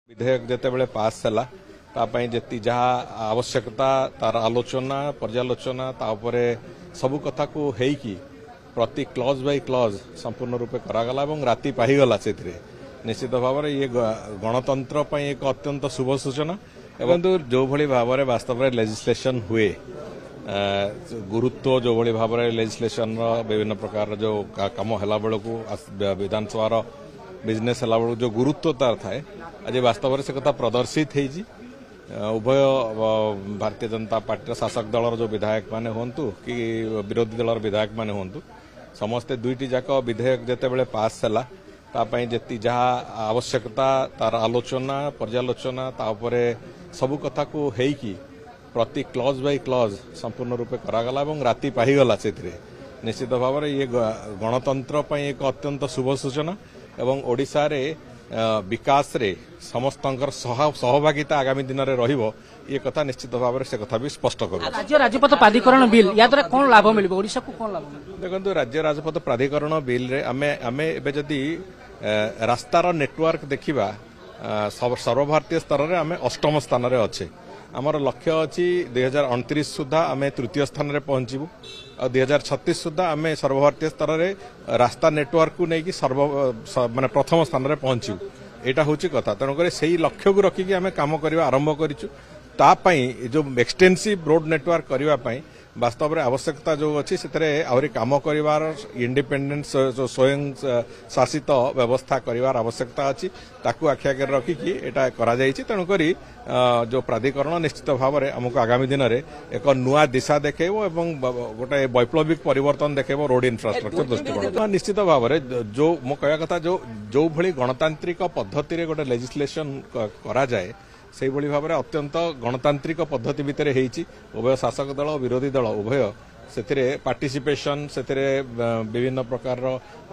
विधेयक जिते पास है जी जहाँ आवश्यकता तार आलोचना पर्यालोचना तापर सबू कथा को हेकी प्रति क्लज बाय क्लज संपूर्ण रूपे करागला और राति पाईगला से निश्चित भाव में ये गणतंत्र एक अत्यंत शुभ सूचना एवं जो भली भाव में वास्तव में लेजिस्लेशन हुए गुरुत्व जो भली भाव में लेजिस्लेशन विभिन्न प्रकार जो कम है बेलू विधानसभा बिजनेस है बेलू जो गुरुत्व तार थाए आज वास्तव में से कथा प्रदर्शित होती उभय भारतीय जनता पार्टी शासक दलर जो विधायक माने होंतु कि विरोधी दलर विधायक माने होंतु समस्ते दुईटी जाक विधेयक जिते पास है जी जहाँ आवश्यकता तार आलोचना पर्यालोचना तापर सबू कथा को हेकी प्रति क्लज बाय क्लज संपूर्ण रूपे करागला और राति पाईगला से निश्चित भाव में ये गणतंत्र एक अत्यंत शुभ सूचना एवं ओडिशा रे विकास रे समस्तंकर सहभागिता आगामी दिन में रहिबो ये कथा निश्चित भाव में से कथा भी स्पष्ट करूँ। राज्य राजपथ प्राधिकरण बिल या द्वारा कौन लाभ मिल ओडिशा को कौन लाभ देखो राज्य राजपथ प्राधिकरण बिल रे आमे एबे जदी रास्तार नेटवर्क देखिबा सर्वभारतीय स्तर में आम अष्टम स्थान रे अच्छे आमर लक्ष्य अच्छी 2029 सुधा आम तृतीय स्थान रे पहुंचबू और 2036 सुधा आम सर्वभारतीय स्तर में रास्ता नेटवर्क को लेकिन माने प्रथम स्थान रे पहुंचू यहाँ हूँ कथा तेणुक से लक्ष्य को रखिकी आम कम करवा आरंभ करूँ जो एक्सटेंसिव रोड नेटवर्क करने वास्तव में आवश्यकता जो अच्छी से आहरी कम कर इंडिपेंडेंस जो स्वयं शासित व्यवस्था करार आवश्यकता अच्छी ताकू आखि आगे रखिकी यहाँ तेणुक जो प्राधिकरण निश्चित भाव में आमको आगामी दिन में एक नुआ दिशा देखेब और गोटे वैप्लविक परिवर्तन देखेब रोड इंफ्रास्ट्रक्चर दृष्टिकोण निश्चित भाव में जो मो कह कथा जो भली गणतांत्रिक पद्धति गोटे लेजिस्लेशन करा जाए से भाव में अत्यंत गणतांत्रिक पद्धति भितर उभय शासक दल विरोधी दल उभय से पार्टिसिपेशन से विभिन्न प्रकार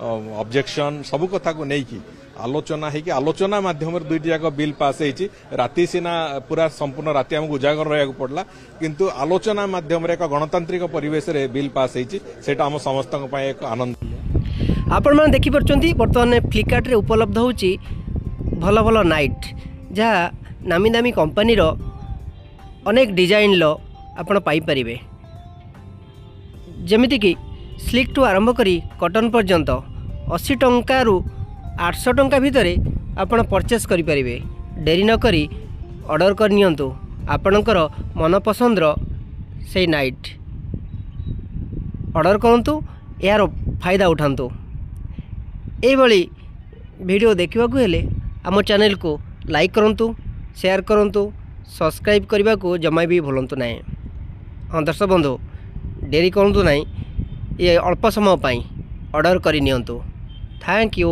ऑब्जेक्शन सबू कथा को लेकिन आलोचना है कि आलोचना माध्यम दुईटी जाक बिल पास होती राति सीना पूरा संपूर्ण राति आमको उजागर रहा पड़ा किंतु आलोचना माध्यम एक गणतांत्रिक परिवेश रे बिल पास होती आम समस्त एक आनंद आपण मैंने देखिपुंट बर्तमान फ्लिपकार्ट उपलब्ध होची भल भल नाइट जहाँ नामी दामी कंपनीर अनेक डिजाइन आपण पाइपर जमीती कि स्लिक टू आरंभ करी कटन पर्यंत 80 टंका रु 800 टंका भितर आपण परचेस करें डेरी न करी ऑर्डर कर नियंतु आपणकर मनपसंदर से नाइट ऑर्डर करंतु यार फायदा उठांतु एभली वीडियो देखा हेले आम चैनल को लाइक करंतु शेयर करंतु सब्सक्राइब करने को जमा भी भूलु ना। हाँ दर्शक बंधु डेरी करूँ ना ये अल्प समय ऑर्डर कर नियंतु। Thank you.